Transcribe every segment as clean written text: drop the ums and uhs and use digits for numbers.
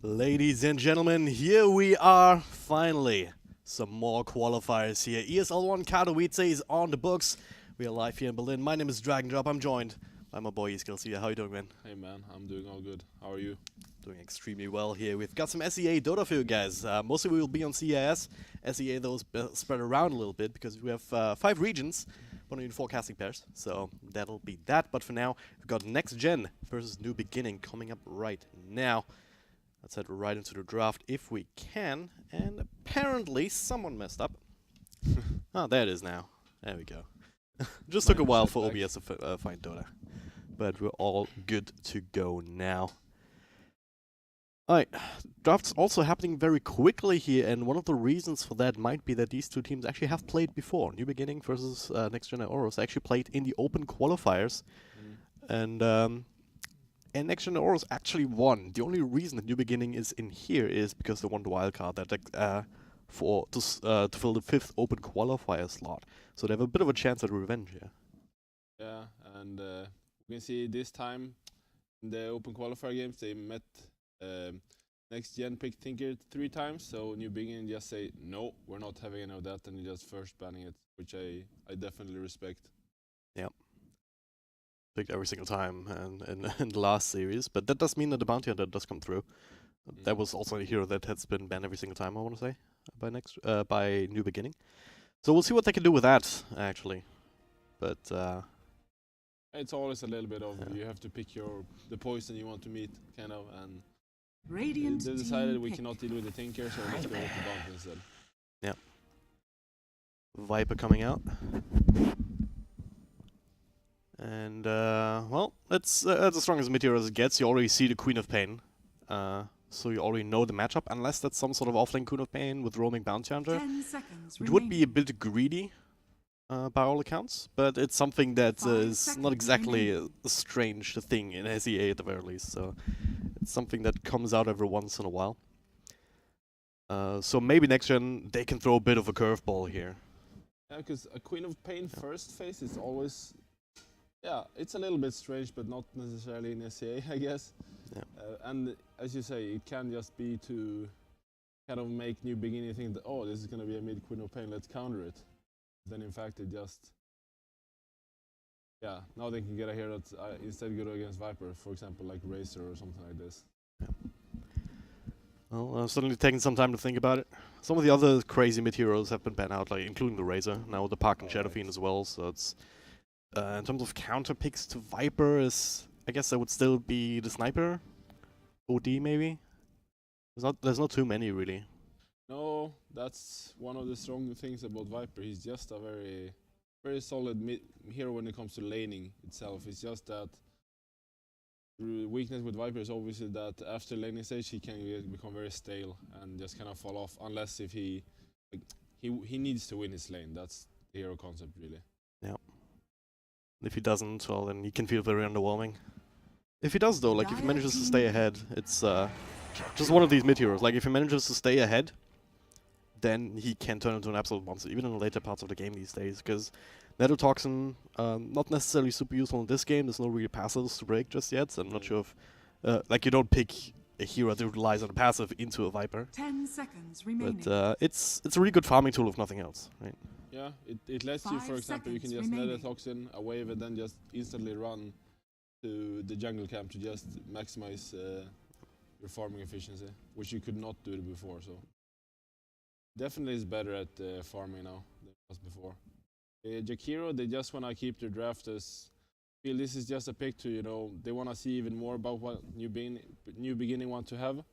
Ladies and gentlemen, here we are, finally. Some more qualifiers here. ESL 1 Katowice is on the books. We are live here in Berlin. My name is Dragon Drop. I'm joined by my boy Skills here. How you doing, man? Hey man, I'm doing all good. How are you? Doing extremely well here. We've got some SEA Dota for you guys. Mostly we will be on CIS. SEA though is spread around a little bit because we have 5 regions, one in 4 casting pairs. So that'll be that. But for now, we've got Next Gen versus New Beginning coming up right now. Let's head right into the draft if we can. And apparently someone messed up. Oh, there it is now. There we go. Just took a while for OBS to find Dota. But we're all good to go now. Alright, draft's also happening very quickly here, and one of the reasons for that might be that these two teams actually have played before. New Beginning versus Next Gen Oros actually played in the open qualifiers. And Next Gen Oros actually won. The only reason that New Beginning is in here is because they won the wildcard that to fill the 5th open qualifier slot. So they have a bit of a chance at revenge here. Yeah, and we can see this time in the open qualifier games they met Next Gen picked Tinker 3 times, so New Beginning just say no, we're not having any of that, and just first banning it, which I definitely respect. Yep. Picked every single time and in the last series, but that does mean that the bounty hunter does come through. That was also a hero that has been banned every single time, I want to say, by New Beginning. So we'll see what they can do with that, actually. But it's always a little bit of you have to pick the poison you want to meet, kind of, and Radiant they decided we cannot deal with the Tinker, so let's go with the bounty instead. Yeah. Viper coming out. And, well, that's as strong as a meteor as it gets. You already see the Queen of Pain. So you already know the matchup, unless that's some sort of offlane Queen of Pain with roaming Bounty Hunter. Which would be a bit greedy, by all accounts. But it's something that is not exactly a strange thing in SEA at the very least. So it's something that comes out every once in a while. So maybe Next Gen, they can throw a bit of a curveball here. Yeah, because a Queen of Pain first phase is always... Yeah, it's a little bit strange, but not necessarily in SCA, I guess. Yeah. And as you say, it can just be to kind of make New Beginning think that, oh, this is going to be a mid Queen of Pain, let's counter it. Then in fact it just... Yeah, now they can get a hero that's instead good against Viper, for example, like Razor or something like this. Yeah. Well, certainly taking some time to think about it. Some of the other crazy mid heroes have been banned out, like including the Razor, now the Park and Shadow Fiend as well, so it's... in terms of counter picks to Viper, I guess that would still be the Sniper, OD maybe. There's not too many really. No, that's one of the strong things about Viper. He's just a very solid hero when it comes to laning itself. It's just that the weakness with Viper is obviously that after laning stage he can become very stale and just kind of fall off unless if he needs to win his lane. That's the hero concept really. Yeah. If he doesn't, well, then he can feel very underwhelming. If he does, though, like, if he manages to stay ahead, it's just one of these mid-heroes. Like, if he manages to stay ahead, then he can turn into an absolute monster, even in the later parts of the game these days, because Netotoxin, not necessarily super useful in this game. There's no really passives to break just yet, so I'm not sure if... like, you don't pick a hero that relies on a passive into a Viper. 10 seconds remaining. But it's a really good farming tool if nothing else, right? Yeah, it lets you, for example, you can just Netotoxin a wave and then just instantly run to the jungle camp to just maximize your farming efficiency, which you could not do before. So definitely is better at farming now than it was before. Jakiro, they just want to keep their draft as feel this is just a pick to, you know, they want to see even more about what New Beginning want to have.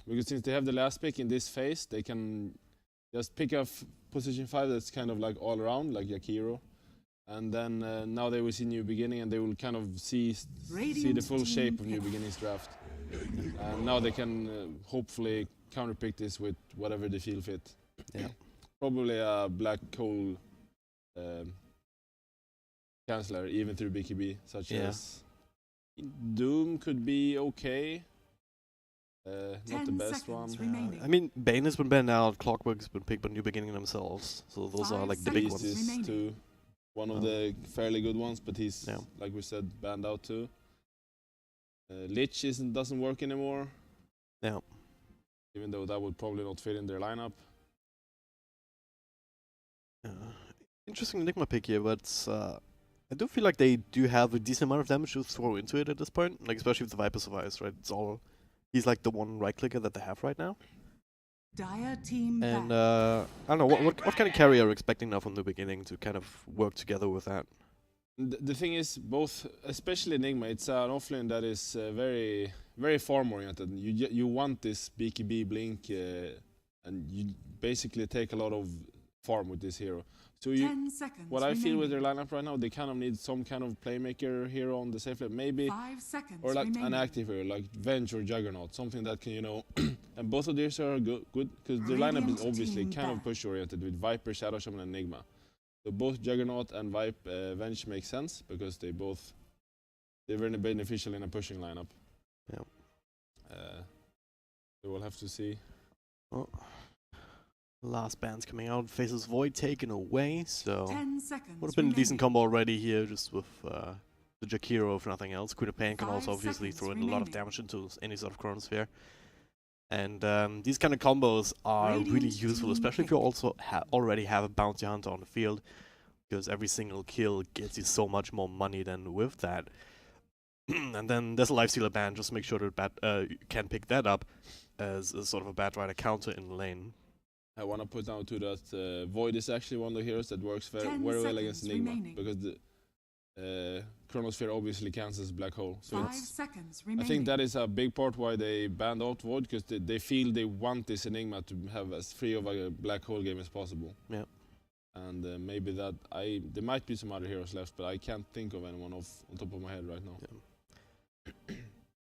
Because since they have the last pick in this phase, they can just pick up position 5 that's kind of like all around, like Yakiro. And then now they will see New Beginning and they will kind of see the full shape of New Beginning's draft. And now they can hopefully counterpick this with whatever they feel fit. Yeah. Probably a Black Hole Chancellor, even through BKB, such as Doom could be okay. Not the best one. I mean, Bane has been banned out, Clockwork's been picked by New Beginning themselves, so those are like the big ones. Beast is too one of the fairly good ones, but he's, like we said, banned out too. Lich doesn't work anymore. Yeah. Even though that would probably not fit in their lineup. Interesting Enigma pick here, but I do feel like they do have a decent amount of damage to throw into it at this point, like especially if the Viper survives, right? He's like the one right clicker that they have right now. Dire team And back. I don't know, what kind of carry are you expecting now from the beginning to kind of work together with that? The thing is, both, especially Enigma, it's an offlane that is very, very farm oriented. You want this BKB blink, and you basically take a lot of farm with this hero. So 10 seconds what I feel with their remaining. lineup right now, they kind of need some kind of playmaker hero on the safe lane, maybe, 5 seconds or like remaining. an active hero, like Venge or Juggernaut, something that can, you know, and both of these are good because their lineup is Radiant obviously team kind of back. push oriented with Viper, Shadow Shaman, and Enigma. So both Juggernaut and Venge make sense because they're very beneficial in a pushing lineup. Yeah. So we'll have to see. Oh. Last band's coming out, faces Void taken away, so 10 seconds would have been a decent remaining. combo already here, just with the Jakiro, if nothing else. Queen of Pain can 5 also obviously seconds throw in a lot of remaining. damage into any sort of chronosphere. And these kind of combos are really Radiant useful, team especially if you pick. also already have a Bounty Hunter on the field, because every single kill gets you so much more money than with that. And then there's a Lifestealer band, just make sure that you can pick that up as a sort of a Batrider counter in the lane. I want to put down to that Void is actually one of the heroes that works very 10 well against seconds Enigma remaining. because the Chronosphere obviously cancels Black Hole. So 5 seconds I remaining. think that is a big part why they banned out Void because they feel they want this Enigma to have as free of a Black Hole game as possible. Yeah. And maybe that there might be some other heroes left, but I can't think of anyone on top of my head right now. Yeah.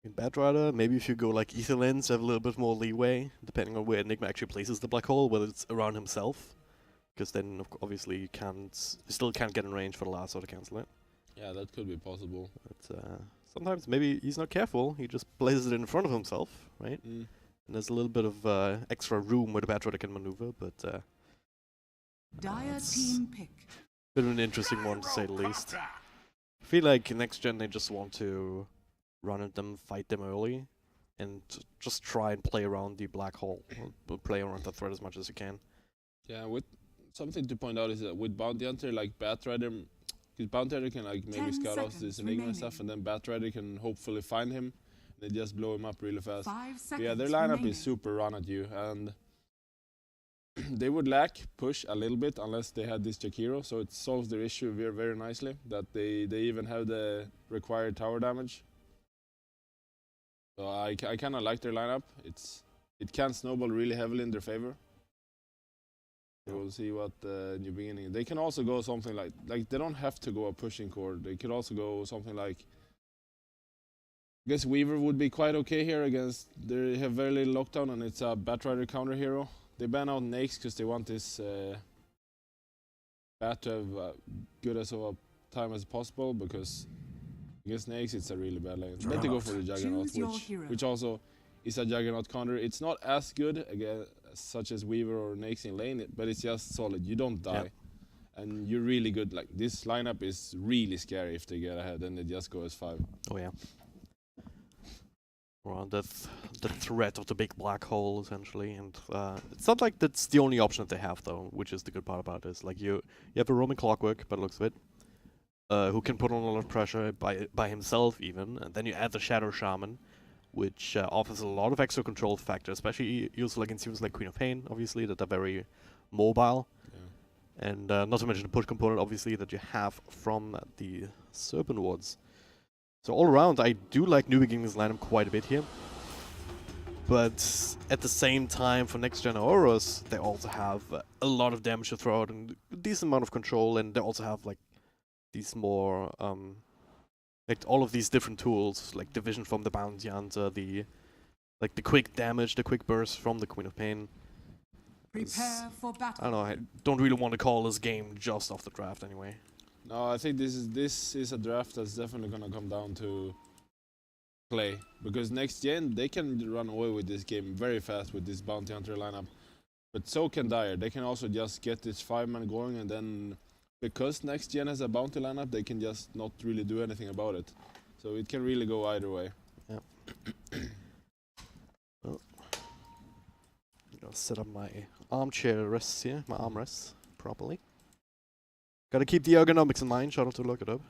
In Batrider, maybe if you go like Ether Lens, have a little bit more leeway, depending on where Enigma actually places the black hole, whether it's around himself, because then obviously you still can't get in range for the last or to cancel it. Yeah, that could be possible. But sometimes maybe he's not careful, he just places it in front of himself, right? Mm. And there's a little bit of extra room where the Batrider can maneuver, but Dire it's team pick. been an interesting one to say the least. I feel like next gen they just want to run at them, fight them early, and just try and play around the black hole, or play around the threat as much as you can. Yeah, with something to point out is that with Bounty Hunter, like Batrider, because Bounty Hunter can like maybe 10 scout out seconds this Enigma and stuff, and then Batrider can hopefully find him, and they just blow him up really fast. 5 But seconds yeah, their lineup remaining. is super run at you, and they would lack push a little bit unless they had this Jakiro, so it solves their issue very, very nicely, that they even have the required tower damage. So I kind of like their lineup. It can snowball really heavily in their favor. So we'll see what New Beginning. They can also go something like they don't have to go a pushing core. They could also go something like. I guess Weaver would be quite okay here against. They have very little lockdown and it's a Batrider counter hero. They ban out Nakes because they want this Bat to have good as of a time as possible because against Nakes it's a really bad lane. Then they go for the Juggernaut, Choose your hero. which also is a Juggernaut counter. It's not as good again such as Weaver or Nakes in lane, but it's just solid. You don't die. Yep. And you're really good. Like this lineup is really scary if they get ahead and they just go as 5. Oh yeah. Well, that's the threat of the big black hole, essentially, and it's not like that's the only option that they have, though, which is the good part about this. Like you have a Roman Clockwork, by the looks of it, who can put on a lot of pressure by himself even, and then you add the Shadow Shaman, which offers a lot of extra control factor, especially useful against heroes like Queen of Pain, obviously, that are very mobile, Yeah. and not to mention the push component, obviously, that you have from the Serpent Wards. So all around, I do like New Beginnings lineup quite a bit here. But at the same time, for next gen Auras, they also have a lot of damage to throw out and a decent amount of control, and they also have like these more like all of these different tools, like Division from the Bounty Hunter, the quick damage, the quick burst from the Queen of Pain. Prepare for battle. I don't know, I don't really want to call this game just off the draft anyway. No, I think this is a draft that's definitely gonna come down to play because next gen they can run away with this game very fast with this Bounty Hunter lineup, but so can Dire. They can also just get this 5-man going, and then because next gen has a Bounty lineup, they can just not really do anything about it. So it can really go either way. Yeah. Well, Gonna set up my armchair rests here, my armrests properly. Gotta keep the ergonomics in mind, shout out to look it up.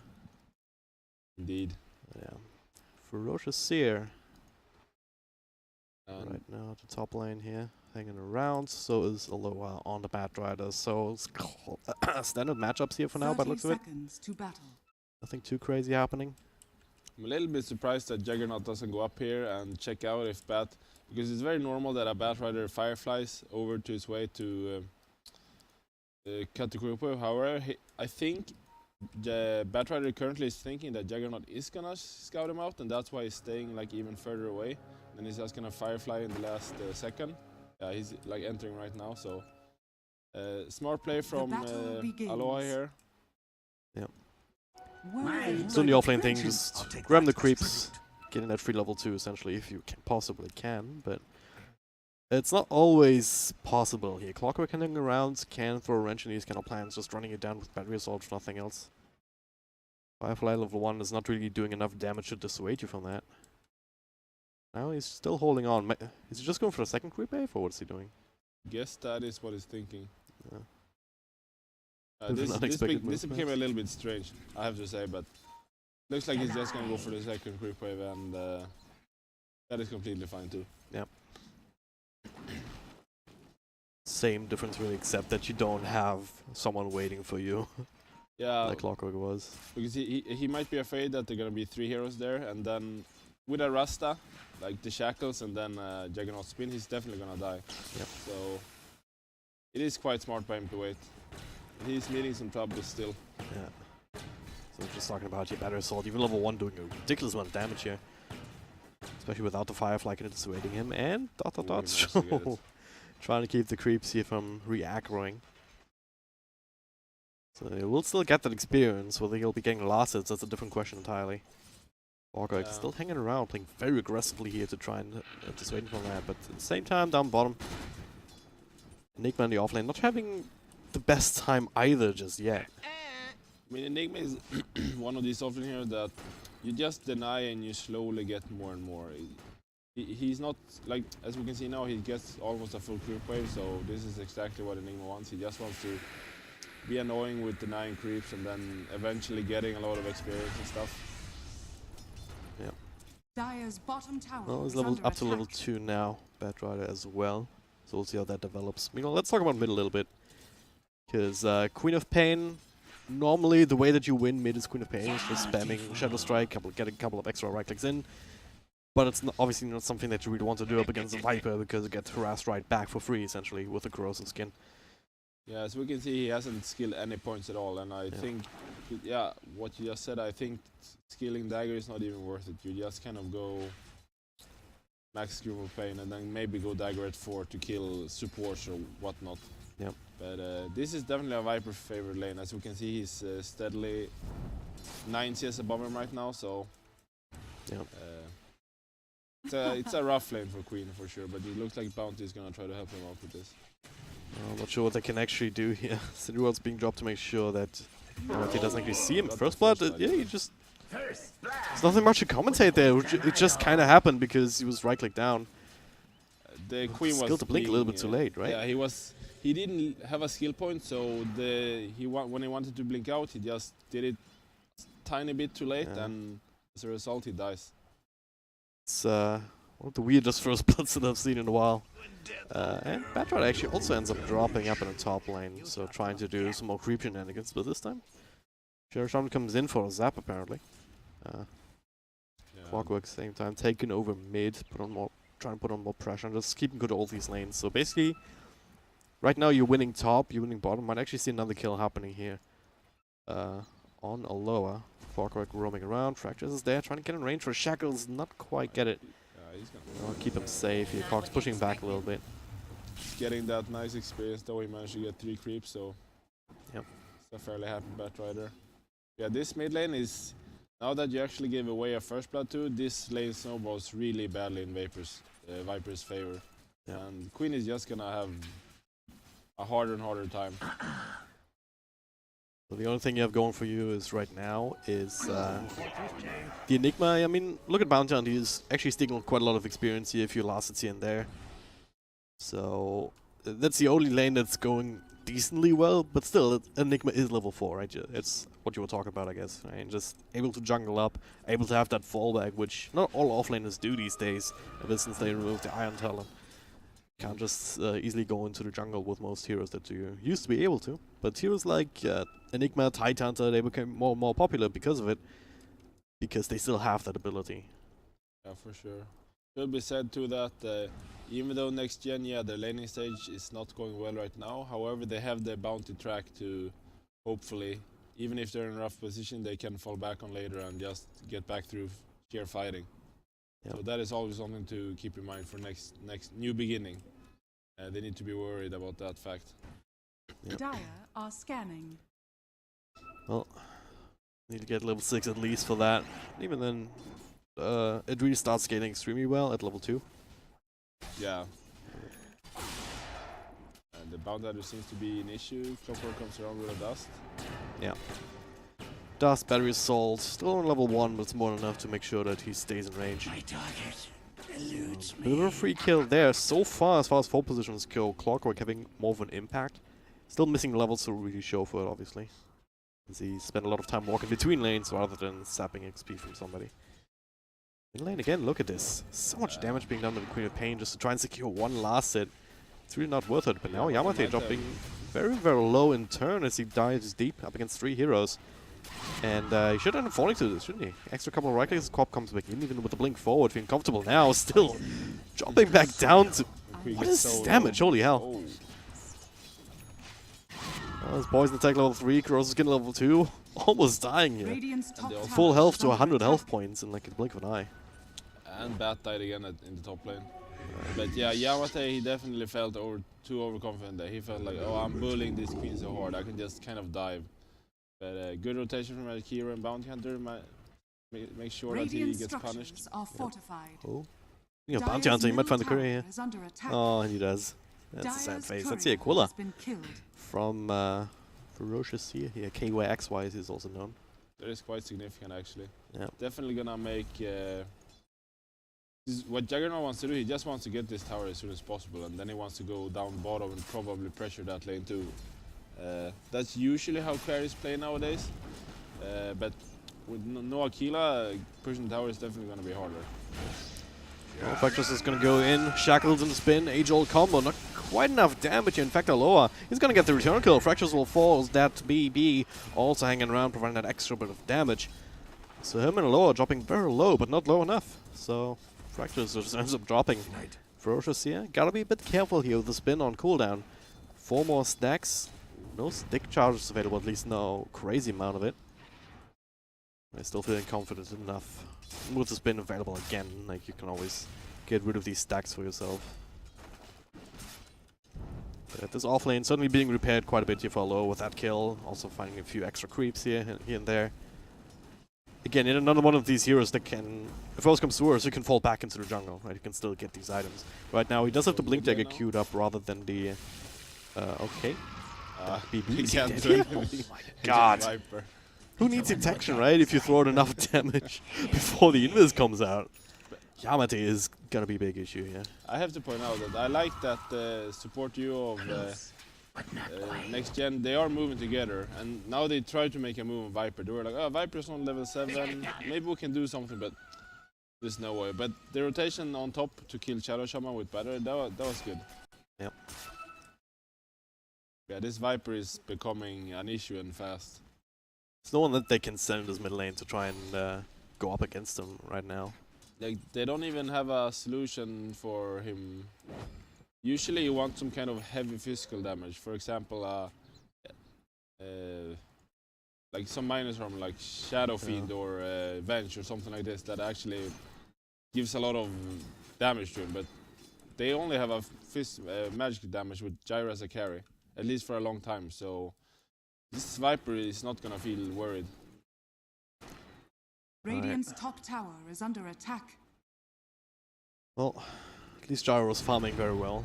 Indeed. Yeah. Ferocious Seer. Right now, the top lane here, hanging around. So is Aloha on the Batrider. So it's standard matchups here for now, by the looks of it. To battle. Nothing too crazy happening. I'm a little bit surprised that Juggernaut doesn't go up here and check out if because it's very normal that a Batrider fireflies over to his way to cut the group. However, I think the Batrider currently is thinking that Juggernaut is gonna scout him out, and that's why he's staying like even further away. And he's just gonna firefly in the last second. Yeah, he's like entering right now. So smart play from Aloha here. Yeah. So the offlane thing, just grab the creeps, getting that free level 2 essentially if you possibly can, but it's not always possible here. Clockwork hanging around can throw a wrench in these kind of plans, just running it down with battery assault for nothing else. Firefly level 1 is not really doing enough damage to dissuade you from that. Now he's still holding on. Is he just going for a second creep wave, or what's he doing? Guess that is what he's thinking. Yeah. This became a little bit strange, I have to say, but looks like he's just gonna go for the second creep wave, and that is completely fine too. Yep. Same difference really, except that you don't have someone waiting for you. Yeah. Like Clockwork was. Because he might be afraid that there are gonna be 3 heroes there, and then with a Rasta, like the shackles and then Juggernaut spin, he's definitely gonna die. Yep. So it is quite smart by him to wait. He's meeting some trouble still. Yeah. So just talking about your battery assault, even level 1 doing a ridiculous amount of damage here. Especially without the Firefly kind of dissuading him, and trying to keep the creeps here from re-aggroing. So he will still get that experience, whether he'll be getting last hits, that's a different question entirely. Orgok is still hanging around, playing very aggressively here to try and dissuade him from that, but at the same time, down bottom, Enigma in the offlane not having the best time either just yet. I mean, Enigma is one of these offlane here that you just deny and you slowly get more and more. He's not, like, as we can see now, he gets almost a full creep wave, so this is exactly what Enigma wants. He just wants to be annoying with denying creeps and then eventually getting a lot of experience and stuff. Yep. Dire's bottom tower Well, he's leveled up to level 2 now, Batrider as well. So we'll see how that develops. Meanwhile, let's talk about mid a little bit. Because Queen of Pain, normally the way that you win mid is Queen of Pain, is just spamming Shadow Strike, get a couple of extra right clicks in. But it's obviously not something that you really want to do up against a Viper, because it gets harassed right back for free, essentially, with the corrosive skin. Yeah, as we can see, he hasn't skilled any points at all, and I think, yeah, what you just said, I think skilling Dagger is not even worth it. You just kind of go max Group of Pain, and then maybe go Dagger at 4 to kill supports or whatnot. Yep. But this is definitely a Viper favorite lane. As we can see, he's steadily 9 CS above him right now, so yep. It's a rough lane for Queen for sure, but it looks like Bounty is gonna try to help him out with this. I'm not sure what they can actually do here. Cityworld's being dropped to make sure that Bounty doesn't actually see him. First blood, yeah, he just... There's nothing much to commentate there. It just kind of happened because he was right-click down. The Queen was skilled to blink a little bit too late, right? Yeah, he didn't have a skill point, so when he wanted to blink out, he just did it tiny bit too late, and as a result, he dies. It's one of the weirdest first bloods that I've seen in a while. And Batrider actually also ends up dropping up in the top lane, so trying to do some more creep shenanigans, but this time Sharon comes in for a zap apparently. Clockwork same time taking over mid, trying to put on more pressure and just keeping good all these lanes. So basically, right now you're winning top, you're winning bottom. Might actually see another kill happening here on Aloha. Clockwork roaming around, Fractures is there, trying to get in range for Shackles, not quite get it. He's gonna keep him safe here. Cox pushing back a little bit. Getting that nice experience though, he managed to get 3 creeps, so yep. It's a fairly happy Batrider. Yeah, this mid lane is, now that you actually gave away a first blood to, this lane snowballs really badly in Viper's favor. Yeah. And Queen is just gonna have a harder and harder time. So the only thing you have going for you is right now is the Enigma. I mean, look at Bounty Hunt. He's actually sticking with quite a lot of experience here, a few last hits here and there. So that's the only lane that's going decently well, but still, Enigma is level 4, right? It's what you were talking about, I guess. Right? Just able to jungle up, able to have that fallback, which not all offlaners do these days, ever since they removed the Iron Talon. Can't just easily go into the jungle with most heroes that you used to be able to. But heroes like Enigma, Tidehunter, they became more and more popular because of it, because they still have that ability. Yeah, for sure. Should be said too that even though next gen, yeah, their laning stage is not going well right now. However, they have the bounty track to hopefully, even if they're in a rough position, they can fall back on later and just get back through sheer fighting. Yep. So that is always something to keep in mind for next new beginning. They need to be worried about that fact. Yep. Dire are scanning. Well, need to get level 6 at least for that. Even then, it really starts scaling extremely well at level 2. Yeah. And the bounty adder seems to be an issue. Clockwork comes around with a dust. Yeah. Dust, battery assault, still on level 1, but it's more than enough to make sure that he stays in range. My target eludes Bit of a free kill there. So far as fall positions go, Clockwork having more of an impact. Still missing levels to really show for it, obviously. As he spent a lot of time walking between lanes rather than sapping XP from somebody. In lane again, look at this. So much damage being done by the Queen of Pain just to try and secure one last hit. It's really not worth it, but now Yamate dropping very, very low in turn as he dives deep up against 3 heroes. And he should end up falling to this, shouldn't he? Extra couple of right clicks, Corp comes back in, even with the blink forward, feeling comfortable now, still dropping back down to... What is this damage? Holy hell. Oh, this poison attack level 3, corrosive skin level 2, almost dying here. Radiant's top tower Full health is to under 100 attack. health points in like a blink of an eye. And Bat died again in the top lane. But yeah, Yamate, he definitely felt too overconfident there. He felt like, oh, I'm bullying this queen so hard, I can just kind of dive. But good rotation from Akira and Bounty Hunter make sure that he Radiant gets structures punished. are fortified. Oh. You know, Bounty Dire's Hunter, you might middle find the courier tower here. is under attack. Oh, he does. That's a sad Dire's face. That's the courier Aquila has been killed. from Ferocious Seer here. KYXY as he's also known. That is quite significant actually. Yeah. Definitely gonna make... what Juggernaut wants to do, he just wants to get this tower as soon as possible, and then he wants to go down bottom and probably pressure that lane too. That's usually how carries play nowadays, but with no Aquila, pushing the tower is definitely going to be harder. Well, Fractus is going to go in, Shackles in the spin, age-old combo, not quite enough damage. In fact, Aloha, he's going to get the return kill. Fractus will fall, that BB also hanging around, providing that extra bit of damage. So him and Aloha dropping very low, but not low enough. So Fractus just ends up dropping. Ferocious here, gotta be a bit careful here with the spin on cooldown. 4 more stacks, no stick charges available, at least no crazy amount of it. I'm still feeling confident enough with the spin available again, like you can always get rid of these stacks for yourself. But this offlane certainly being repaired quite a bit here for low with that kill, also finding a few extra creeps here and there. Again, in another one of these heroes that can, if worse comes to worse, you can fall back into the jungle, right? You can still get these items. Right now, he does have the blink dagger queued up rather than the, okay. BB. Oh my god. Who needs detection, right? If you throw out enough damage before the invis comes out. Yamate is gonna be a big issue here. I have to point out that I like that the support duo of next gen, they are moving together, and now they try to make a move on Viper. They were like, oh, Viper's on level 7, maybe we can do something, but there's no way. But the rotation on top to kill Shadow Shaman with Battery, that was good. Yep. Yeah, this Viper is becoming an issue and fast. There's no one that they can send as mid lane to try and go up against them right now. Like, they don't even have a solution for him. Usually you want some kind of heavy physical damage. For example, like some minus armor like Shadow Fiend or Venge or something like this that actually gives a lot of damage to him. But they only have a magic damage with Gyra as a carry, at least for a long time. So this Viper is not gonna feel worried. Radiant's top tower is under attack. Well, at least Gyro was farming very well.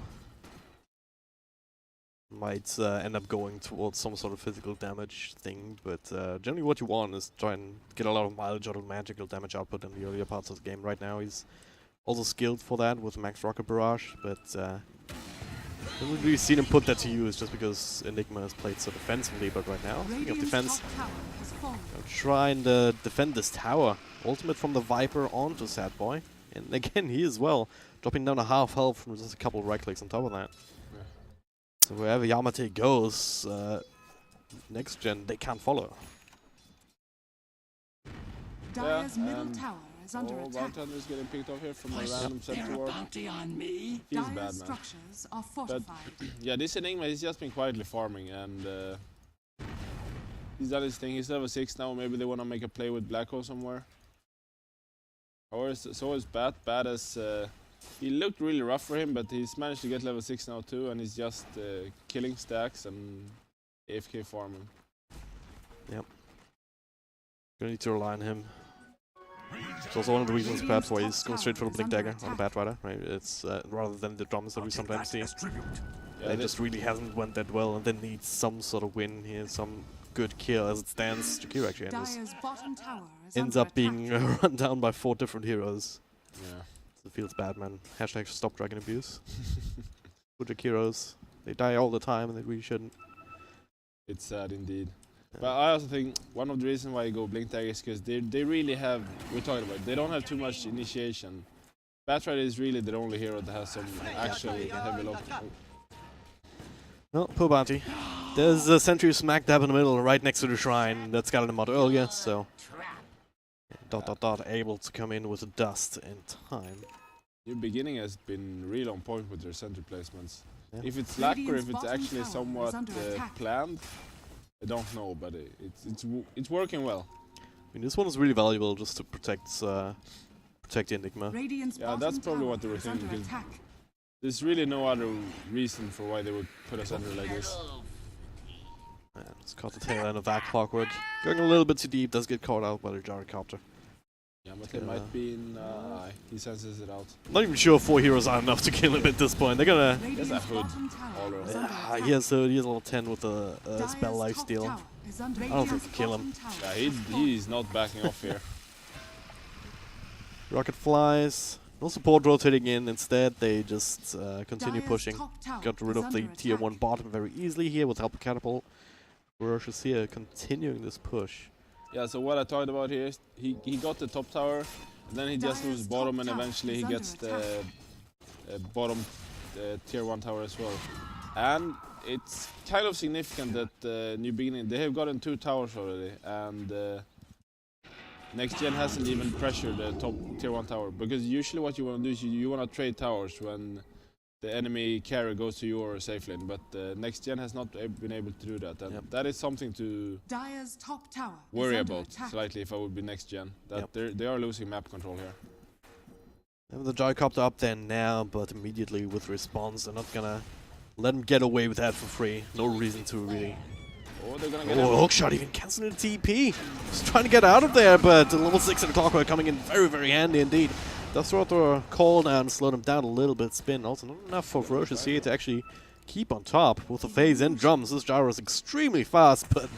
Might end up going towards some sort of physical damage thing, but generally what you want is try and get a lot of mileage out of magical damage output in the earlier parts of the game. Right now he's also skilled for that with Max Rocket Barrage, but Haven't really seen him put that to use just because Enigma has played so defensively, but right now, speaking of defense, gonna try and defend this tower. Ultimate from the Viper onto Sad Boy. And again, he as well, dropping down a half health from just a couple of right clicks on top of that. Yeah. So wherever Yamate goes, next gen, they can't follow. Dire's middle tower is under attack. Valtan is getting picked off here from a random center ward. bounty on me. He's Dire's bad, man. structures are fortified. Yeah, this Enigma, he's just been quietly farming, and he's done his thing. He's level 6 now. Maybe they want to make a play with Black Hole somewhere. Or so is Bat. Bat is he looked really rough for him, but he's managed to get level 6 now too, and he's just killing stacks and AFK farming. Yep. Gonna need to rely on him. It's also one of the reasons perhaps why he's going straight for the Blink Dagger on the Bat Rider, right? It's rather than the drums that we sometimes see. Yeah, It just really hasn't went that well, and then needs some sort of win here, some good kill as it stands. Jakiro actually Dire's bottom tower is ends under up being run down by 4 different heroes. Yeah. So it feels bad, man. Hashtag stop dragon abuse. Good Jakiros. They die all the time and they really shouldn't. It's sad indeed. But I also think one of the reasons why I go Blink Dagger is because they really have, we're talking about, they don't have too much initiation. Batrider is really the only hero that has some actual heavy lock. No, poor bounty. There's a sentry smack dab in the middle, right next to the shrine. That's got him out earlier, so able to come in with the dust in time. New Beginning has been really on point with their center placements. Yeah. If it's luck or if Radiant's it's bottom actually tower somewhat is under attack. planned, I don't know, but it's working well. I mean, this one is really valuable just to protect the Enigma. Radiant's Yeah, bottom that's probably tower what they were is thinking, under because attack. there's really no other reason for why they would put us under like this. And it's caught the tail end of that clockwork. Going a little bit too deep, does get caught out by the gyrocopter. Yeah, but they might be in eye. He senses it out. I'm not even sure 4 heroes are enough to kill him at this point. They're gonna... Radiant's a hood bottom tower all around. is under attack. he has a level 10 with a Dire's spell life top steal. tower is under I don't think Radiant's they kill him. bottom tower Yeah, is falling. he's not backing off here. Rocket flies. No support rotating in. Instead, they just continue Dire's pushing. top tower Got rid is of the under tier attack. 1 bottom very easily here with help of Catapult. Ferocious here continuing this push. Yeah, so what I talked about here is he got the top tower, and then he just Dire's moves bottom, and top tower eventually is he under gets attack. the bottom tier 1 tower as well. And it's kind of significant that New Beginning, they have gotten 2 towers already, and Next Gen hasn't even pressured the top tier 1 tower, because usually what you want to do is you want to trade towers when the enemy carrier goes to your safe lane, but Next Gen has not been able to do that, and Yep. that is something to Dire's top tower is worry under about attack. slightly if I would be Next Gen. That Yep. they are losing map control here. They have the gyrocopter up there now, but immediately with response, they're not gonna let him get away with that for free. No reason to really. Oh, they're gonna get Oh, hookshot even canceling the TP. Just trying to get out of there, but the level 6 and the clockwork coming in very, very handy indeed. Does throw the call down and slow them down a little bit. Spin also not enough for Ferocious here to actually keep on top with the phase and drums. This gyro is extremely fast, but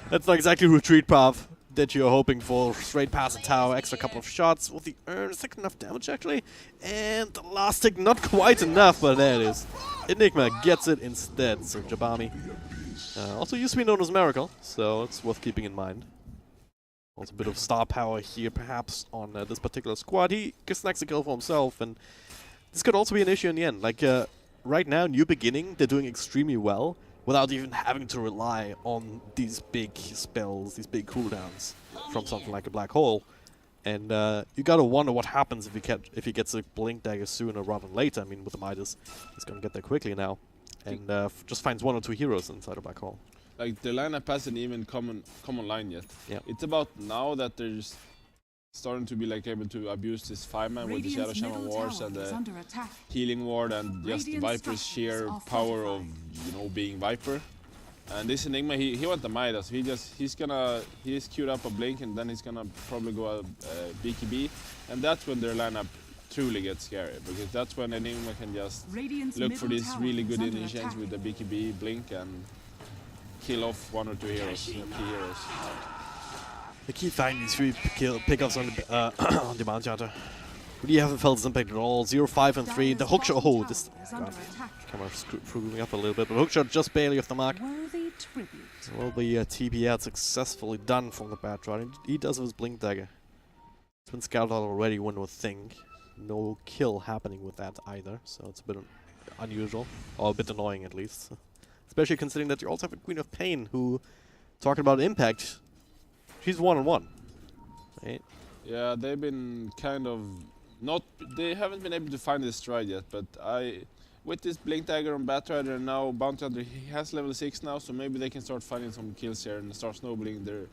that's not exactly retreat path that you're hoping for. Straight past the tower, extra couple of shots with the urn. Is that enough damage actually? And the last tick, not quite enough, but there it is. Enigma gets it instead, so Jabami. Also used to be known as Miracle, so it's worth keeping in mind. Also a bit of star power here, perhaps, on this particular squad. He snacks a kill for himself, and this could also be an issue in the end. Like, right now, New Beginning, they're doing extremely well without even having to rely on these big spells, these big cooldowns from something like a Black Hole. And you gotta wonder what happens if he gets a Blink Dagger sooner rather than later. I mean, with the Midas, he's gonna get there quickly now. And just finds 1 or 2 heroes inside a Black Hole. Like, the lineup hasn't even come online yet. Yeah. It's about now that they're just starting to be like able to abuse this 5-man with the Shadow Radiant's Shaman middle Wars tower and is the under attack. healing ward and just Radiant Viper's structures sheer are power of, fortified. you know, being Viper. And this Enigma, he went the Midas. He's queued up a Blink, and then he's gonna probably go a BKB, and that's when their lineup truly gets scary, because that's when Enigma can just Radiant's look for middle these tower really is good under initiations attack. with the BKB, Blink, and kill off 1 or 2 heroes, key heroes. They keep finding these 3 pickups on the on the Mount Hunter. Really haven't felt its impact at all. 0, 5, and 3. The hookshot. Oh, this. God, camera screwing up a little bit, but hookshot just barely off the mark. Worthy tribute. Will be TP out successfully done from the Batrider. He does with his Blink Dagger. It's been scouted out already, one would think. No kill happening with that either, so it's a bit unusual, or a bit annoying at least. Especially considering that you also have a Queen of Pain who, talking about impact, she's 1-on-1, right? Yeah, they've been kind of not. They haven't been able to find his stride yet, but with this Blink Dagger on Batrider and now Bounty Hunter, he has level 6 now, so maybe they can start finding some kills here and start snowballing their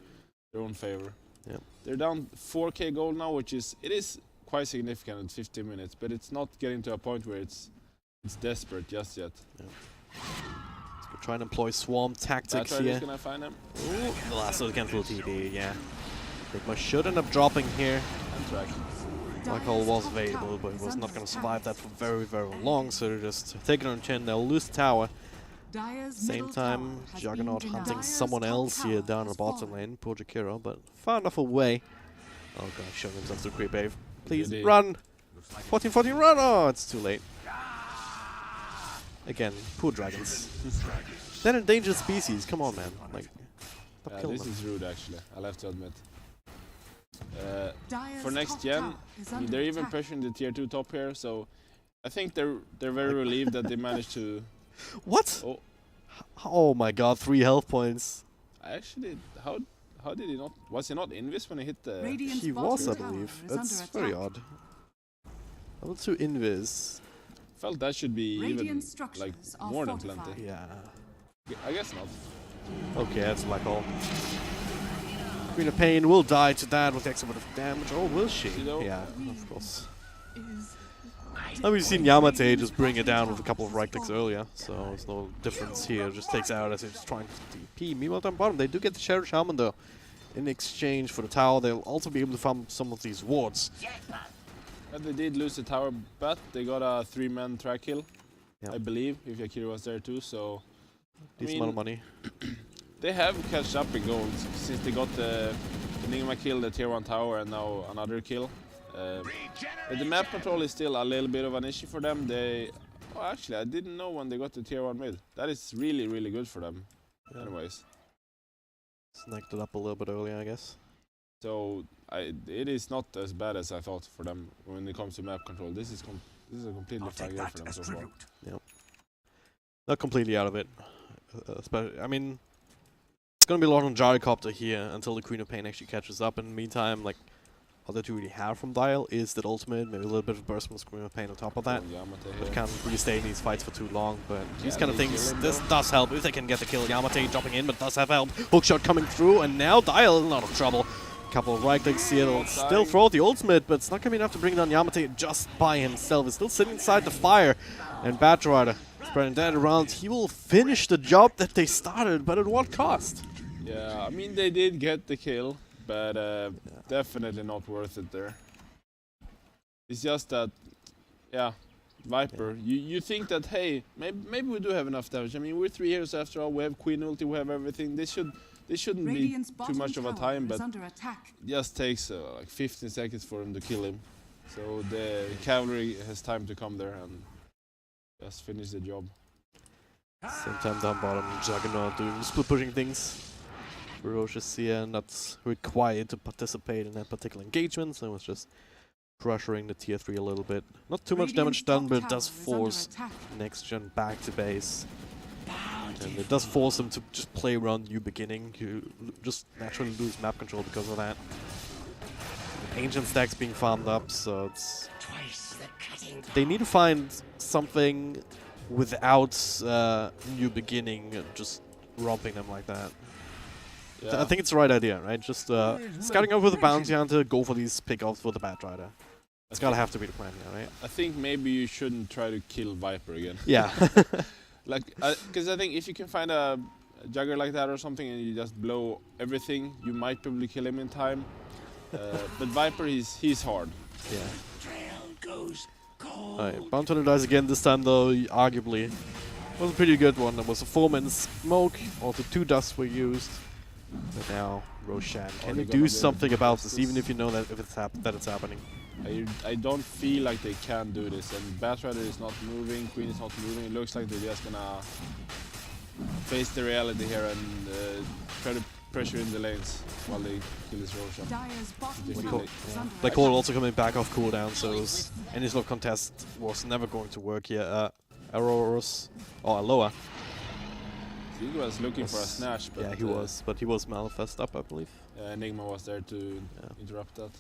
own favor. Yeah. They're down 4k gold now, which is quite significant in 15 minutes, but it's not getting to a point where it's desperate just yet. Yeah. Let's try and employ swarm tactics here. Gonna find him. Ooh, the last of the cancel TD, yeah. Sigma should end up dropping here. And track. Michael was available, but he was not going to survive that for very, very long, so they're just taking on chin. They'll lose the tower. Same time, Juggernaut hunting someone else here down the bottom lane, poor Jakiro, but far enough away. Oh god, showing himself to creep wave. Please run! 14-14, run! Oh, it's too late. Again, poor dragons. They're an endangered species, come on man. Like, stop killing this them. is rude actually, I'll have to admit. For next gen, they're even pressuring the tier 2 top here, so I think they're very relieved that they managed to... What? Oh my god, 3 health points. Actually, how did he not... Was he not invis when he hit the... He was, I believe. That's very odd. Level 2 invis. Felt that should be even, like, more than plenty. Yeah. I guess not. Okay, that's Black Hole. Queen of Pain will die to that with extra bit of damage. Oh, will she? Yeah, of course. We've seen Yamate just bring it down with a couple of right clicks earlier, so there's no difference here. Just takes out as he's trying to TP. Meanwhile, down bottom, they do get the Shadow Shaman though. In exchange for the tower, they'll also be able to farm some of these wards. But they did lose the tower, but they got a 3-man track kill, I believe, if Yakira was there too, so... Decent amount of money. They have catched up in gold since they got the Enigma kill, the tier 1 tower, and now another kill. But the map control is still a little bit of an issue for them. Oh, actually, I didn't know when they got the tier 1 mid. That is really, really good for them. Yeah. Anyways. Snagged it up a little bit earlier, I guess. So, it is not as bad as I thought for them when it comes to map control. This is a completely fine game for them so far. Yep. Not completely out of it. I mean, it's gonna be a lot on Gyrocopter here until the Queen of Pain actually catches up. In the meantime, like, all that you really have from Dial is that ultimate, maybe a little bit of burst from the Queen of Pain on top of that. But can't really stay in these fights for too long. But these kind of things, this does help if they can get the kill. Yamate dropping in, but does have help. Hookshot coming through, and now Dial is in a lot of trouble. Couple of right clicks here, they'll still throw out the ultimate, but it's not gonna be enough to bring down Yamate just by himself. He's still sitting inside the fire, and Batrider spreading that around. He will finish the job that they started, but at what cost? Yeah, I mean they did get the kill, but definitely not worth it there. It's just that, yeah, Viper, you think that, hey, maybe we do have enough damage. I mean, we're 3 heroes after all, we have Queen ulti, we have everything. This shouldn't be too much of a time, but it just takes like 15 seconds for him to kill him. So the cavalry has time to come there and just finish the job. Same time down bottom, Juggernaut doing split pushing things. Ferocious here, not required to participate in that particular engagement, so it's just pressuring the tier 3 a little bit. Not too much damage done, but it does force next gen back to base. And it does force them to just play around new beginning. You just naturally lose map control because of that. Ancient stacks being farmed up, so it's... They need to find something without new beginning, just romping them like that. Yeah. I think it's the right idea, right? Just scouting over the Bounty Hunter, go for these pickoffs with the Batrider. It's gotta have to be the plan here, right? I think maybe you shouldn't try to kill Viper again. Yeah. Like, because I think if you can find a Jugger like that or something and you just blow everything, you might probably kill him in time. But Viper, he's hard. Yeah. Alright, Bounty Hunter dies again this time though, arguably. It was a pretty good one. There was a 4-man smoke, also 2 dusts were used. But now, Roshan, can you do something about this, even if you know that it's happening? I don't feel like they can do this, and Batrider is not moving, Queen is not moving. It looks like they're just gonna face the reality here and try to pressure in the lanes while they kill this Roshan. Dyer's bottom They tower feel is under Black Hole also coming back off cooldown, so any sort of contest was never going to work here. Aurora's, or Aloha. He was looking for a snatch, but Yeah, he was, but he was manifest up, I believe. Enigma was there to interrupt that.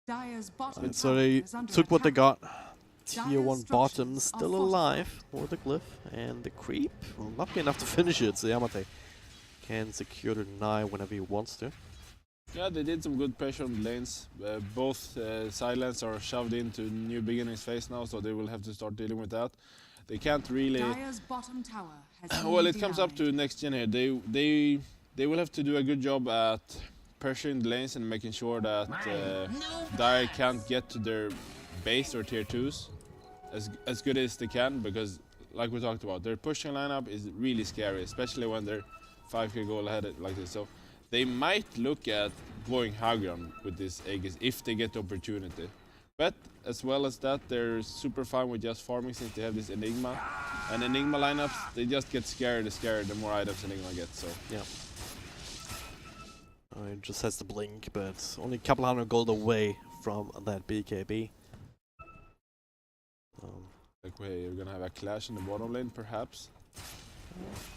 Dyer's bottom And so tower they is under took what they attack. got. Tier 1 Dyer's bottom structures are still alive with the glyph, and the creep will not be enough to finish it, so Yamate can secure the deny whenever he wants to. Yeah, they did some good pressure on the lanes. Both sidelines are shoved into New Beginnings phase now, so they will have to start dealing with that. They can't really... Dyer's bottom tower has been well, it comes up denied. to next gen here. They will have to do a good job at pressuring the lanes and making sure that Dyer can't get to their base or tier 2s as good as they can, because like we talked about, their pushing lineup is really scary, especially when they're 5k goal ahead like this. So they might look at going high ground with this Aegis if they get the opportunity. But as well as that, they're super fine with just farming since they have this Enigma. And Enigma lineups, they just get scarier the more items Enigma gets, so. Yeah. It just has the blink, but only a couple hundred gold away from that BKB. Like we're gonna have a clash in the bottom lane, perhaps.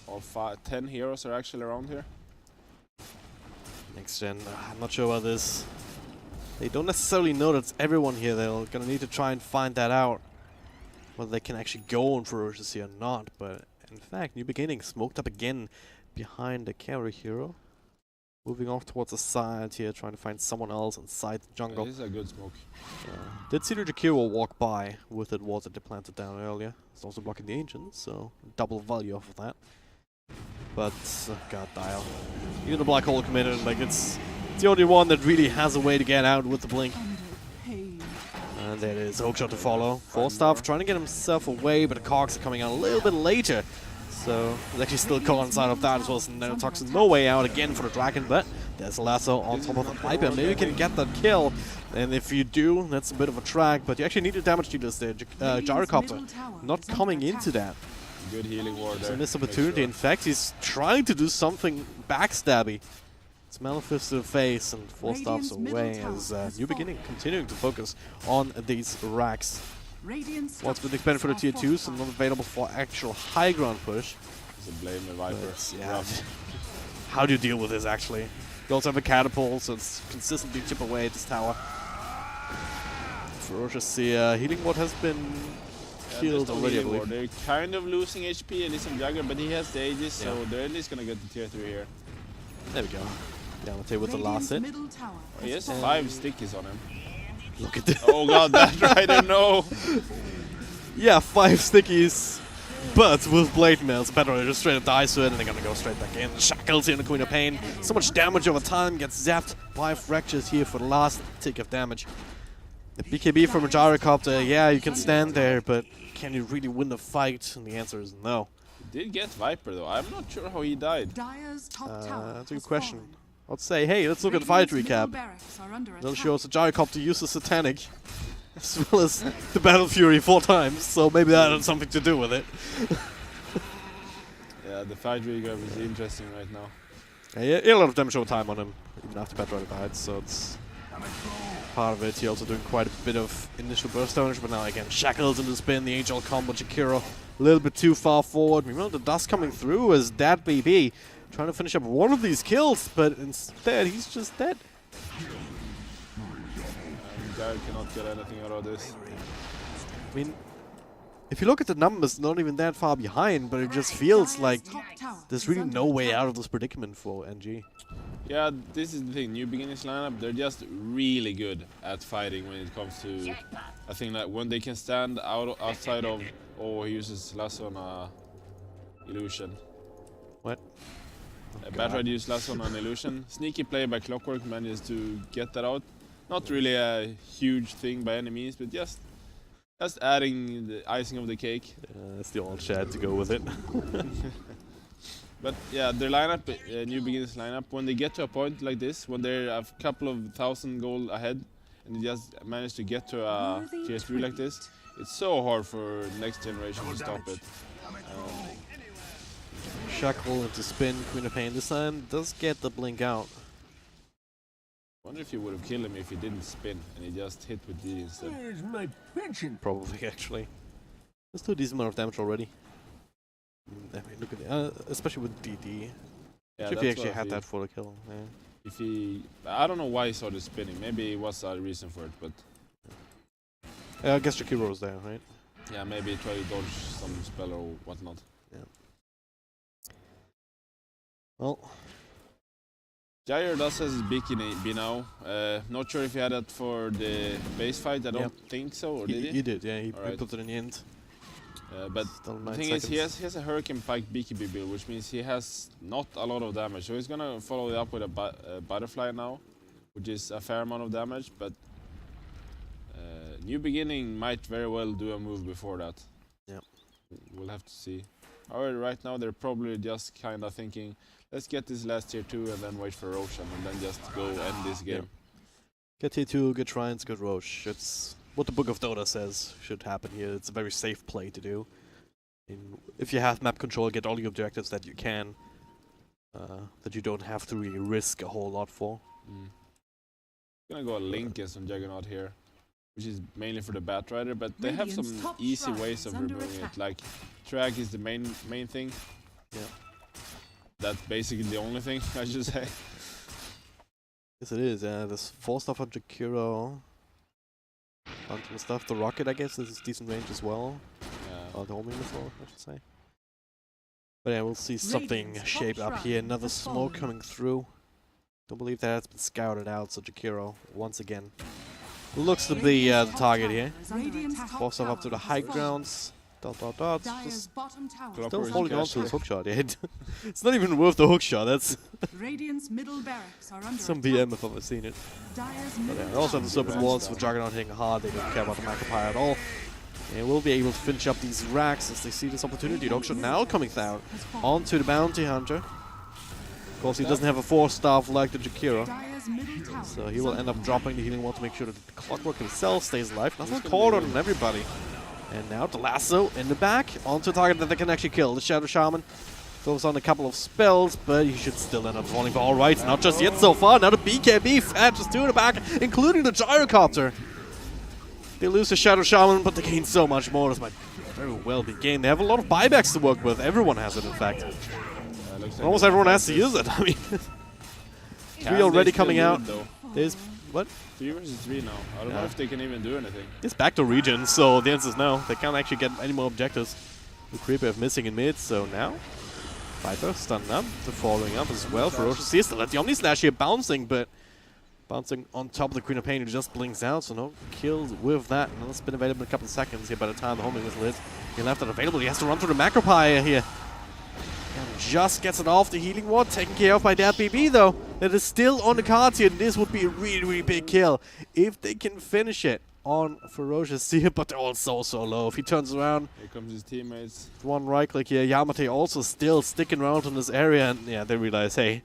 All 10 heroes are actually around here. Next gen, I'm not sure about this. They don't necessarily know that it's everyone here. They're gonna need to try and find that out. Whether they can actually go on Ferocious here or not. But in fact, New Beginning smoked up again behind the carry hero. Moving off towards the side here, trying to find someone else inside the jungle. This is a good smoke. Did see the Jakiro walk by with the wards that they planted down earlier. It's also blocking the ancients, so double value off of that. But, god dial. Even the black hole committed, like it's the only one that really has a way to get out with the blink. And there it is, hookshot to follow. Falstaff trying to get himself away, but the cogs are coming out a little bit later. So he's actually still caught inside of that as well as Nanotoxin. No way out again for the dragon, but there's a lasso on top of the Viper. Maybe you can get that kill. And if you do, that's a bit of a track, but you actually need to damage dealers there. Gyrocopter not coming into that. Good healing ward there. So missed opportunity. In fact, he's trying to do something backstabby. It's Malefice to the face and 4 stops away as New Beginning continuing to focus on these racks. What's been expanded for the tier 2s, so not available for actual high ground push. It's a blame the Viper. Yeah. How do you deal with this actually? You also have a catapult, so it's consistently chip away at this tower. Ferocious healing ward has been killed already, I believe. They're kind of losing HP and some Jagger, but he has the Aegis, so they're at least gonna get the tier 3 here. There we go. Yamate with the last hit. Oh, he has 5 stickies on him. Look at this. Oh god, that rider, no! Yeah, 5 stickies, but with Blade Mails, better just straight up dies to it, and they're gonna go straight back in. Shackles here in the Queen of Pain. So much damage over time, gets zapped by fractures here for the last tick of damage. The BKB from a Gyrocopter, yeah, you can stand there, but can you really win the fight? And the answer is no. He did get Viper though, I'm not sure how he died. Dyer's top tower That's a has good question. fallen. I'd say, hey, let's look at the fight Radiant's middle recap. barracks are under That'll attack. show us the Gyrocopter uses Satanic, as well as the Battle Fury 4 times, so maybe that had something to do with it. Yeah, the fight recap is interesting right now. Yeah, a lot of damage over time on him, even after Batrider died, so it's part of it. He also doing quite a bit of initial burst damage, but now again, Shackles in the spin, the Angel combo, Jakiro a little bit too far forward. Remember the dust coming through as that BB trying to finish up one of these kills, but instead he's just dead. Guy cannot get anything out of this. I mean, if you look at the numbers, not even that far behind, but it just feels like there's really no way out of this predicament for NG. Yeah, this is the thing. New Beginnings lineup, they're just really good at fighting when it comes to a thing like when they can stand outside of. Oh, he uses lasso on illusion. What? Batrider used lasso on an illusion. Sneaky play by Clockwork manages to get that out. Not really a huge thing by any means, but just adding the icing of the cake. That's the old chat to go with it. But yeah, their lineup, New Beginners lineup, when they get to a point like this, when they're a couple of thousand gold ahead, and he just managed to get to a tier 3 like this, it's so hard for next generation to stop it. Shackle into spin, Queen of Pain this time does get the blink out. Wonder if he would have killed him if he didn't spin and he just hit with D instead. Where's my pension? Probably, actually. Let's do a decent amount of damage already. I mean, look at it, especially with DD. Yeah, If he actually had that for the kill. Yeah. If he, I don't know why he started spinning. Maybe it was a reason for it, but I guess Jakiro's there, right? yeah, maybe try to dodge some spell or whatnot. Yeah. Well, Jair does has his beak in B now. Not sure if he had that for the base fight. I don't think so, or did he? He did, yeah. He Alright. put it in the end. But Still the 9 thing is, he seconds. has a Hurricane Pike BKB build, which means he has not a lot of damage. So he's gonna follow it up with a Butterfly now, which is a fair amount of damage. But New Beginning might very well do a move before that. Yep. We'll have to see. Alright, right now they're probably just kind of thinking, let's get this last tier 2 and then wait for Roshan and then just go end this game. Get tier 2, good Shrines, good Roche. It's what the Book of Dota says should happen here. It's a very safe play to do. If you have map control, get all the objectives that you can, that you don't have to really risk a whole lot for. Gonna go a Link and some Juggernaut here, which is mainly for the Batrider, but they have some easy ways of removing it. Like, Drag is the main thing. Yeah. That's basically the only thing, I should say. Yes, it is. There's 4 stuff on Jakiro. Phantom stuff. The Rocket, I guess, is decent range as well. Yeah. The homing missile, I should say. But yeah, we'll see something shape up here. Another smoke coming through. Don't believe that's been scouted out, so Jakiro, once again, looks to be the target here. Force stuff up to the high grounds. Just still holding on to his hookshot. Yeah. It's not even worth the hookshot. That's some BM if I've ever seen it. But yeah, they also have the Serpent Walls for Juggernaut hitting hard. They don't care about the Macropie at all. They will be able to finish up these racks as they see this opportunity. The hookshot now coming down onto the Bounty Hunter. Of course, he doesn't have a 4-staff like the Jakiro, so he will end up dropping the healing wall to make sure that the Clockwork himself stays alive. Nothing caught on everybody. And now the lasso in the back onto a target that they can actually kill. The Shadow Shaman throws on a couple of spells, but he should still end up falling for all rights. Not just yet so far. Now the BKB fetches 2 in the back, including the Gyrocopter. They lose the Shadow Shaman, but they gain so much more. This might very well be gained. They have a lot of buybacks to work with. Everyone has it, in fact. Almost everyone has to use it. I mean, 3 already coming out. There's what? 3 versus 3 now. I don't know if they can even do anything. It's back to region, so the answer is no. They can't actually get any more objectives. The Creeper missing in mid, so now Viper stunned up, the following up as well. Ferocious here still at the Omni Slash here bouncing, but bouncing on top of the Queen of Pain who just blinks out, so no kills with that. Another spin available in a couple of seconds here by the time the homing was lit. He left it available. He has to run through the Macropie here. And just gets it off the healing ward, taken care of by that BB though. That is still on the cards here, and this would be a really, really big kill if they can finish it on Ferocious here, but they're all so low. If he turns around, here comes his teammates. One right click here. Yamate also still sticking around in this area, and yeah, they realize, hey,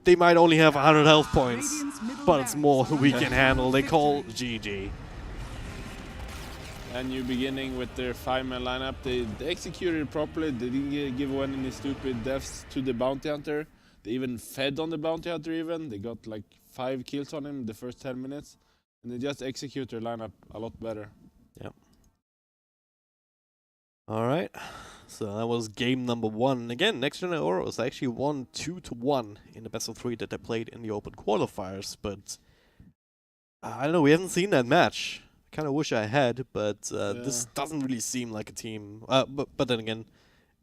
they might only have 100 health points, but it's more than we can handle. They call GG. And New Beginning with their 5-man lineup, they executed it properly. They didn't give away any stupid deaths to the Bounty Hunter. They even fed on the Bounty Hunter even. They got like 5 kills on him the first 10 minutes. And they just execute their lineup a lot better. Yep. Alright. So that was game number 1. Again, Next Gen Auros actually won 2-1 in the best of 3 that they played in the open qualifiers. But I don't know, we haven't seen that match. I kind of wish I had, but this doesn't really seem like a team. But then again,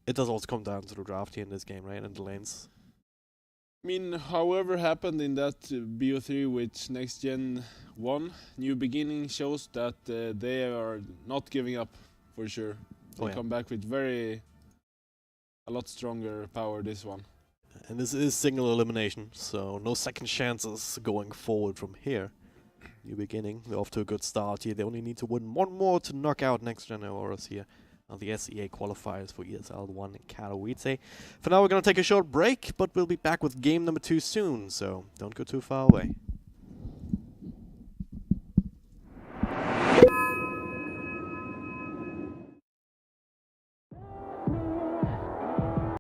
it does also come down to the draft here in this game, right? And the lanes. I mean, however happened in that BO3 which Next Gen won, New Beginning shows that they are not giving up for sure. They come back with a lot stronger power this one. And this is single elimination, so no second chances going forward from here. New Beginning, they're off to a good start here. They only need to win 1 more to knock out Next Gen Auros here on the SEA qualifiers for ESL 1 in Katowice. For now, we're going to take a short break, but we'll be back with game number 2 soon, so don't go too far away.